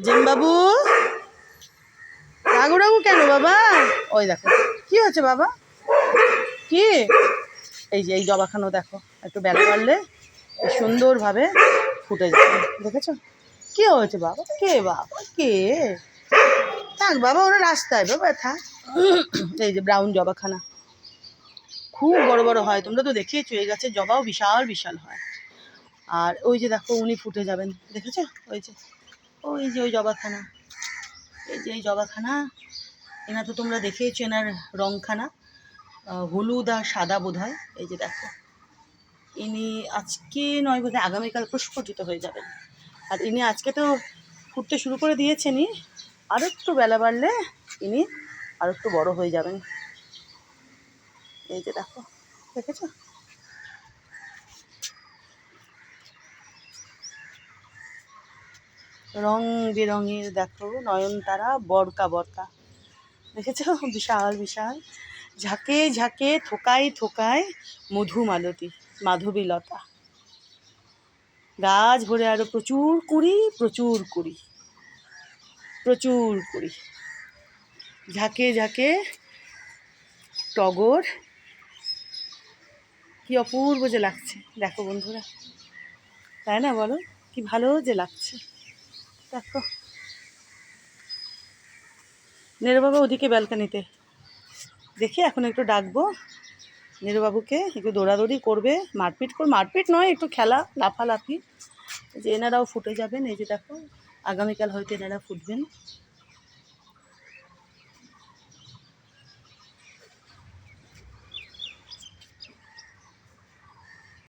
জিমবাবু Ragu Ragu কেন বাবা? ওই দেখো কি হচ্ছে বাবা, কি এই যে এই জবাখানো দেখো, একটু বেলা বাড়লে সুন্দরভাবে ফুটে যাবে। দেখেছো কি হয়েছে বাবা? কে বাবা কে? থাক বাবা, ওরা রাস্তায় বাবা থাক। এই যে ব্রাউন জবাখানা খুব বড় বড় হয়, তোমরা তো দেখিয়েছো, এই গাছের জবাও বিশাল বিশাল হয়। আর ওই যে দেখো উনি ফুটে যাবেন, দেখেছো ওই যে ওই জবাখানা, এই যে এই জবাখানা। এনা তো তোমরা দেখিয়েছো এনার রংখানা, হলুদ আর সাদা বোধ হয়। এই যে দেখো ইনি আজকে নয় বোধহয় আগামীকাল প্রস্ফুটিত হয়ে যাবেন। আর ইনি আজকে তো ফুটতে শুরু করে দিয়েছেনই, আরও একটু বেলা বাড়লে ইনি আর একটু বড় হয়ে যাবেন। এই যে দেখো, দেখেছো রং বেরঙের, দেখো নয়নতারা বরকা বরকা, দেখেছো বিশাল বিশাল, ঝাঁকে ঝাঁকে থোকায় থোকায় মধুমালতী মাধবীলতা, গাছ ভরে আরো প্রচুর কুড়ি প্রচুর কুড়ি প্রচুর কুড়ি, ঝাঁকে ঝাঁকে টগর, কি অপূর্ব যে লাগছে দেখো বন্ধুরা, তাই না বলো? কি ভালো যে লাগছে দেখো। নেরুবাবু ওদিকে ব্যালকানিতে, দেখি এখন একটু ডাকবো নেরুবাবুকে, একটু দৌড়াদৌড়ি করবে, মারপিট নয়, একটু খেলা লাফালাফি। যে এনারাও ফুটে যাবেন, এই যে দেখো আগামীকাল হয়তো এনারা ফুটবেন।